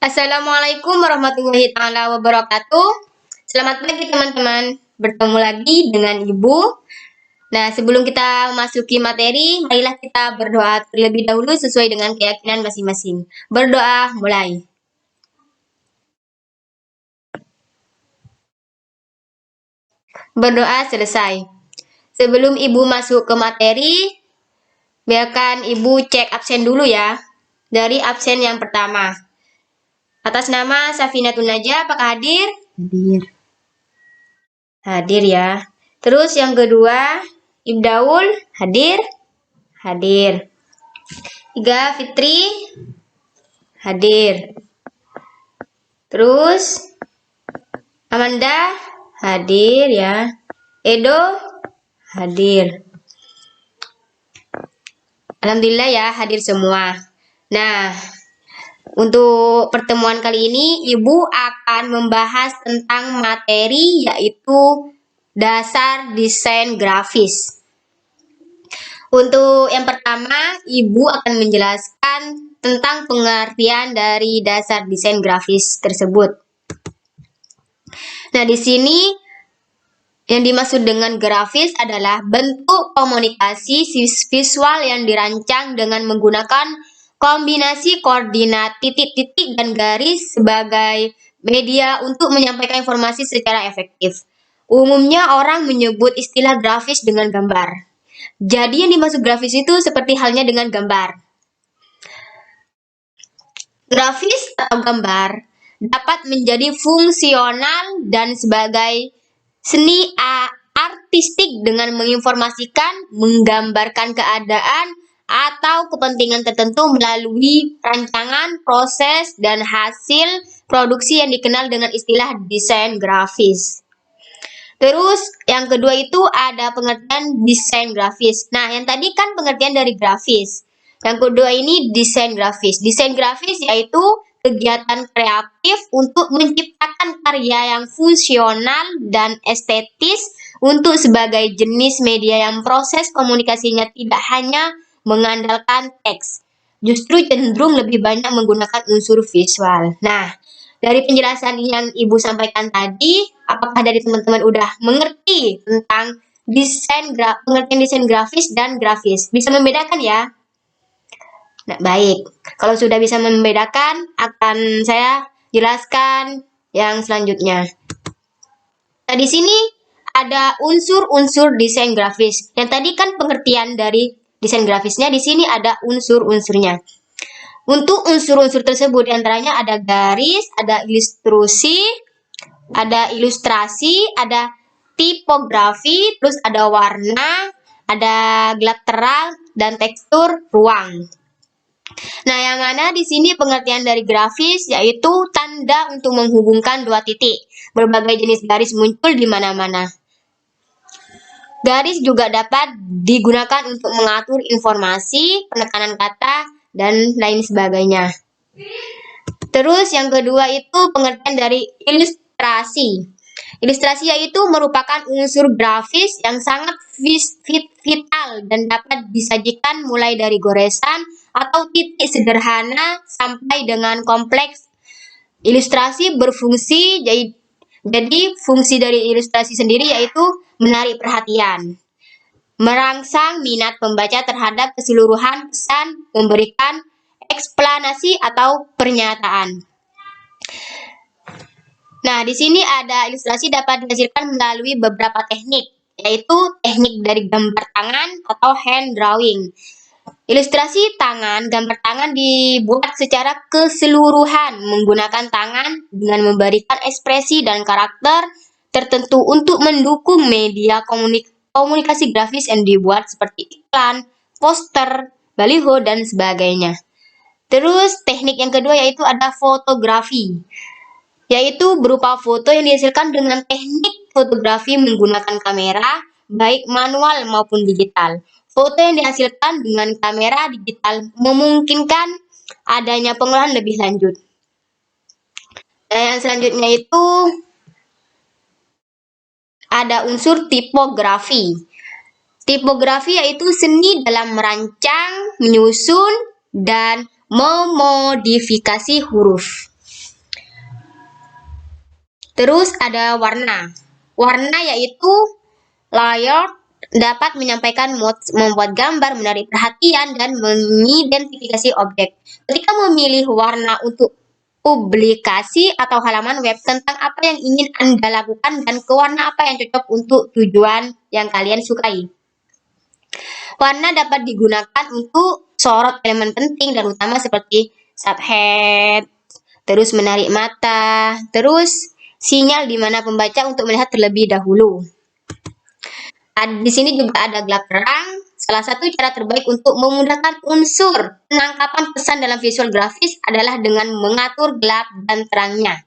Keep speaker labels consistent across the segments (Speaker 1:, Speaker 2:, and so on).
Speaker 1: Assalamualaikum warahmatullahi taala wabarakatuh. Selamat pagi teman-teman. Bertemu lagi dengan Ibu. Nah, sebelum kita memasuki materi, marilah kita berdoa terlebih dahulu sesuai dengan keyakinan masing-masing. Berdoa mulai. Berdoa selesai. Sebelum Ibu masuk ke materi, biarkan Ibu cek absen dulu ya. Dari absen yang pertama. Atas nama Safinatun Najah, apakah hadir?
Speaker 2: Hadir.
Speaker 1: Hadir ya. Terus yang kedua, Ibdaul hadir? Hadir. 3, Fitri hadir. Terus Amanda hadir ya. Edo hadir. Alhamdulillah ya, hadir semua. Nah, untuk pertemuan kali ini, Ibu akan membahas tentang materi yaitu dasar desain grafis. Untuk yang pertama, Ibu akan menjelaskan tentang pengertian dari dasar desain grafis tersebut. Nah, di sini yang dimaksud dengan grafis adalah bentuk komunikasi visual yang dirancang dengan menggunakan kombinasi koordinat titik-titik dan garis sebagai media untuk menyampaikan informasi secara efektif. Umumnya orang menyebut istilah grafis dengan gambar. Jadi yang dimaksud grafis itu seperti halnya dengan gambar. Grafis atau gambar dapat menjadi fungsional dan sebagai seni artistik dengan menginformasikan, menggambarkan keadaan atau kepentingan tertentu melalui rancangan, proses, dan hasil produksi yang dikenal dengan istilah desain grafis. Terus yang kedua itu ada pengertian desain grafis. Nah, yang tadi kan pengertian dari grafis. Yang kedua ini desain grafis. Desain grafis yaitu kegiatan kreatif untuk menciptakan karya yang fungsional dan estetis untuk sebagai jenis media yang proses komunikasinya tidak hanya mengandalkan teks. Justru cenderung lebih banyak menggunakan unsur visual. Nah, dari penjelasan yang Ibu sampaikan tadi, apakah dari teman-teman udah mengerti tentang pengertian desain grafis dan grafis? Bisa membedakan ya? Nah, baik. Kalau sudah bisa membedakan, akan saya jelaskan yang selanjutnya. Nah, di sini ada unsur-unsur desain grafis. Yang tadi kan pengertian dari desain grafisnya, di sini ada unsur-unsurnya. Untuk unsur-unsur tersebut diantaranya ada garis, ada ilustrasi, ada tipografi, terus ada warna, ada gelap terang, dan tekstur ruang. Nah, yang mana di sini pengertian dari grafis yaitu tanda untuk menghubungkan dua titik. Berbagai jenis garis muncul di mana-mana. Garis juga dapat digunakan untuk mengatur informasi, penekanan kata, dan lain sebagainya. Terus yang kedua itu pengertian dari ilustrasi. Ilustrasi yaitu merupakan unsur grafis yang sangat vital dan dapat disajikan mulai dari goresan atau titik sederhana sampai dengan kompleks. Ilustrasi berfungsi jadi fungsi dari ilustrasi sendiri yaitu menarik perhatian, merangsang minat pembaca terhadap keseluruhan pesan, memberikan eksplanasi atau pernyataan. Nah, di sini ada ilustrasi dapat dihasilkan melalui beberapa teknik, yaitu teknik dari gambar tangan atau hand drawing. Ilustrasi gambar tangan dibuat secara keseluruhan menggunakan tangan dengan memberikan ekspresi dan karakter tertentu untuk mendukung media komunikasi grafis yang dibuat seperti iklan, poster, baliho, dan sebagainya. Terus teknik yang kedua yaitu ada fotografi, yaitu berupa foto yang dihasilkan dengan teknik fotografi menggunakan kamera, baik manual maupun digital. Foto yang dihasilkan dengan kamera digital memungkinkan adanya pengolahan lebih lanjut. Dan yang selanjutnya itu ada unsur tipografi. Tipografi yaitu seni dalam merancang, menyusun, dan memodifikasi huruf. Terus ada warna. Warna yaitu layout dapat menyampaikan membuat gambar, menarik perhatian, dan mengidentifikasi objek. Ketika memilih warna untuk publikasi atau halaman web tentang apa yang ingin Anda lakukan dan ke warna apa yang cocok untuk tujuan yang kalian sukai. Warna dapat digunakan untuk sorot elemen penting dan utama seperti subhead, terus menarik mata, terus sinyal di mana pembaca untuk melihat terlebih dahulu. Di sini juga ada gelap terang. Salah satu cara terbaik untuk memudahkan unsur penangkapan pesan dalam visual grafis adalah dengan mengatur gelap dan terangnya.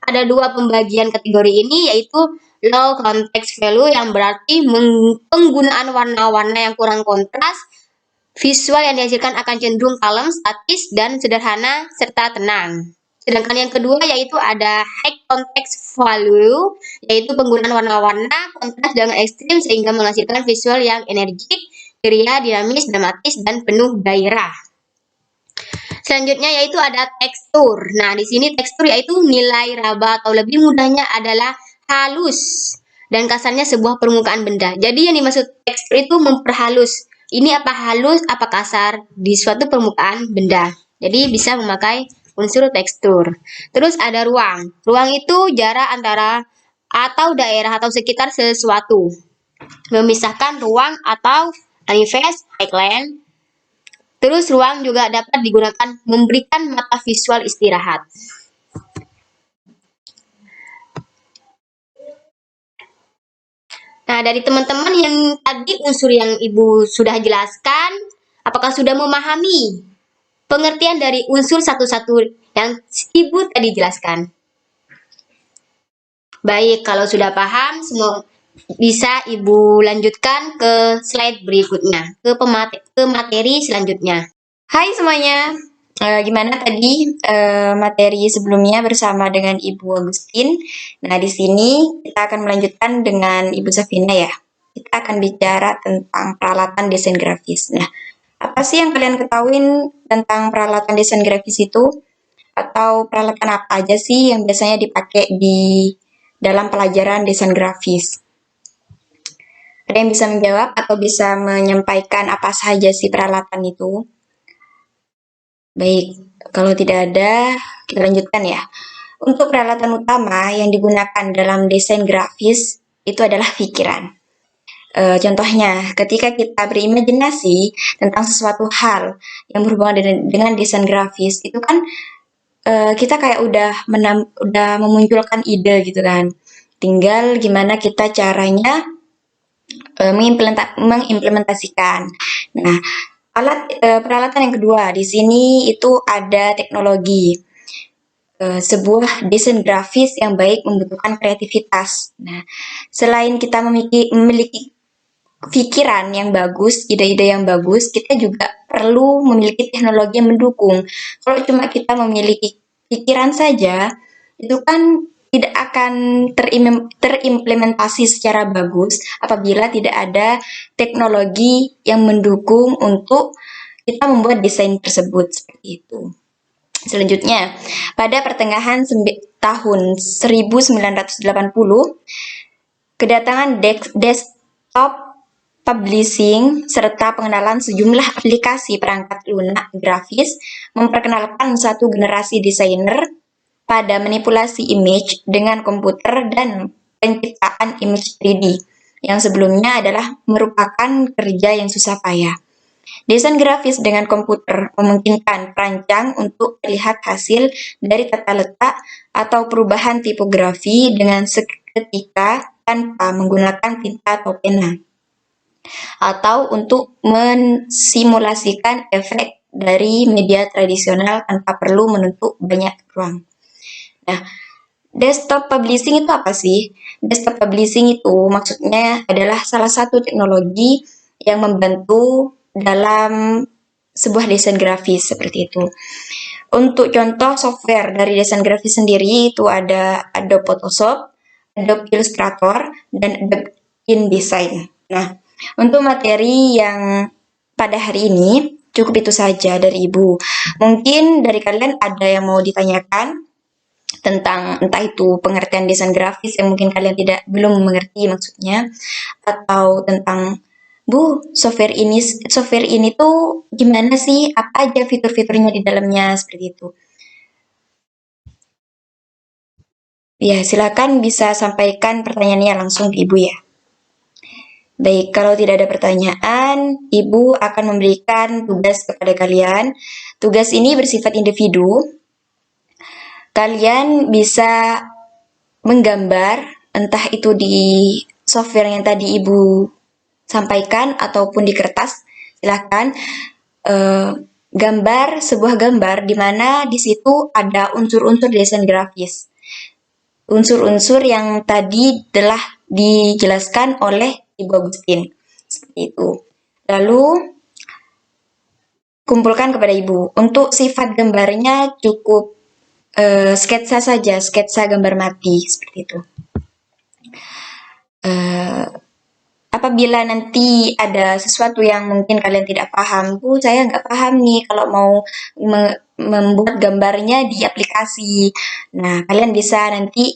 Speaker 1: Ada dua pembagian kategori ini, yaitu low context value yang berarti penggunaan warna-warna yang kurang kontras. Visual yang dihasilkan akan cenderung kalem, statis, dan sederhana serta tenang. Sedangkan yang kedua yaitu ada high context value, yaitu penggunaan warna-warna kontras dengan ekstrim sehingga menghasilkan visual yang energik, ceria, dinamis, dramatis, dan penuh gairah. Selanjutnya yaitu ada tekstur. Nah, di sini tekstur yaitu nilai raba atau lebih mudahnya adalah halus dan kasarnya sebuah permukaan benda. Jadi yang dimaksud tekstur itu memperhalus. Ini apa halus, apa kasar di suatu permukaan benda. Jadi bisa memakai unsur tekstur. Terus ada ruang. Ruang itu jarak antara atau daerah atau sekitar sesuatu. Memisahkan ruang atau manifest, highland. Terus ruang juga dapat digunakan memberikan mata visual istirahat. Nah, dari teman-teman yang tadi unsur yang Ibu sudah jelaskan, apakah sudah memahami pengertian dari unsur satu-satu yang Ibu tadi jelaskan? Baik, kalau sudah paham, semua bisa Ibu lanjutkan ke slide berikutnya, ke materi selanjutnya.
Speaker 2: Hai semuanya, gimana tadi materi sebelumnya bersama dengan Ibu Agustin? Nah, di sini kita akan melanjutkan dengan Ibu Safina ya. Kita akan bicara tentang peralatan desain grafis. Nah, apa sih yang kalian ketahuin tentang peralatan desain grafis itu? Atau peralatan apa aja sih yang biasanya dipakai di dalam pelajaran desain grafis? Ada yang bisa menjawab atau bisa menyampaikan apa saja sih peralatan itu? Baik, kalau tidak ada, kita lanjutkan ya. Untuk peralatan utama yang digunakan dalam desain grafis itu adalah pikiran. Contohnya, ketika kita berimajinasi tentang sesuatu hal yang berhubungan dengan desain grafis, itu kan kita kayak udah memunculkan ide gitu kan. Tinggal gimana kita caranya mengimplementasikan. Nah, peralatan yang kedua di sini itu ada teknologi. Sebuah desain grafis yang baik membutuhkan kreativitas. Nah, selain kita memiliki pikiran yang bagus, ide-ide yang bagus, kita juga perlu memiliki teknologi yang mendukung. Kalau cuma kita memiliki pikiran saja, itu kan tidak akan terimplementasi secara bagus apabila tidak ada teknologi yang mendukung untuk kita membuat desain tersebut seperti itu. Selanjutnya, pada pertengahan tahun 1980, kedatangan desktop publishing serta pengenalan sejumlah aplikasi perangkat lunak grafis memperkenalkan satu generasi desainer pada manipulasi image dengan komputer dan penciptaan image 3D yang sebelumnya adalah merupakan kerja yang susah payah. Desain grafis dengan komputer memungkinkan perancang untuk melihat hasil dari tata letak atau perubahan tipografi dengan seketika tanpa menggunakan tinta atau pena, atau untuk mensimulasikan efek dari media tradisional tanpa perlu menutup banyak ruang. Nah, desktop publishing itu apa sih? Desktop publishing itu maksudnya adalah salah satu teknologi yang membantu dalam sebuah desain grafis seperti itu. Untuk contoh software dari desain grafis sendiri itu ada Adobe Photoshop, Adobe Illustrator, dan Adobe InDesign. Nah, untuk materi yang pada hari ini cukup itu saja dari Ibu. Mungkin dari kalian ada yang mau ditanyakan? tentang entah itu pengertian desain grafis yang mungkin kalian belum mengerti maksudnya, atau tentang software ini tuh gimana sih, apa aja fitur-fiturnya di dalamnya, seperti itu. Ya, silakan bisa sampaikan pertanyaannya langsung ke Ibu ya. Baik, kalau tidak ada pertanyaan, Ibu akan memberikan tugas kepada kalian. Tugas ini bersifat individu. Kalian bisa menggambar, entah itu di software yang tadi Ibu sampaikan ataupun di kertas. Silahkan gambar sebuah gambar di mana di situ ada unsur-unsur desain grafis. Unsur-unsur yang tadi telah dijelaskan oleh Ibu Agustin. Seperti itu. Lalu kumpulkan kepada Ibu. Untuk sifat gambarnya cukup sketsa saja, sketsa gambar mati seperti itu. Apabila nanti ada sesuatu yang mungkin kalian tidak paham, saya nggak paham nih kalau mau membuat gambarnya di aplikasi. Nah, kalian bisa nanti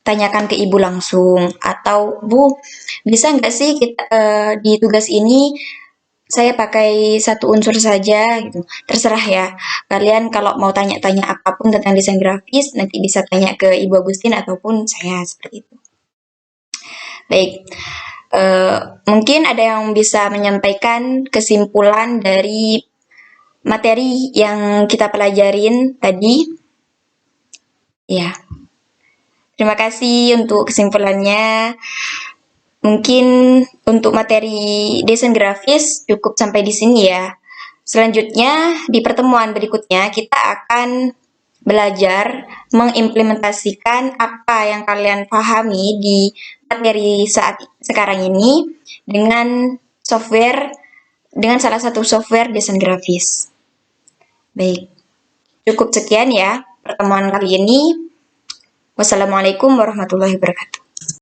Speaker 2: tanyakan ke Ibu langsung, atau Bu, bisa nggak sih kita di tugas ini saya pakai satu unsur saja gitu. Terserah ya. Kalian kalau mau tanya-tanya apapun tentang desain grafis, nanti bisa tanya ke Ibu Agustin ataupun saya, seperti itu. Baik. Mungkin ada yang bisa menyampaikan kesimpulan dari materi yang kita pelajarin tadi. Ya. Terima kasih untuk kesimpulannya. Mungkin untuk materi desain grafis cukup sampai di sini ya. Selanjutnya, di pertemuan berikutnya kita akan belajar mengimplementasikan apa yang kalian pahami di materi saat sekarang ini dengan salah satu software desain grafis. Baik, cukup sekian ya pertemuan kali ini. Wassalamualaikum warahmatullahi wabarakatuh.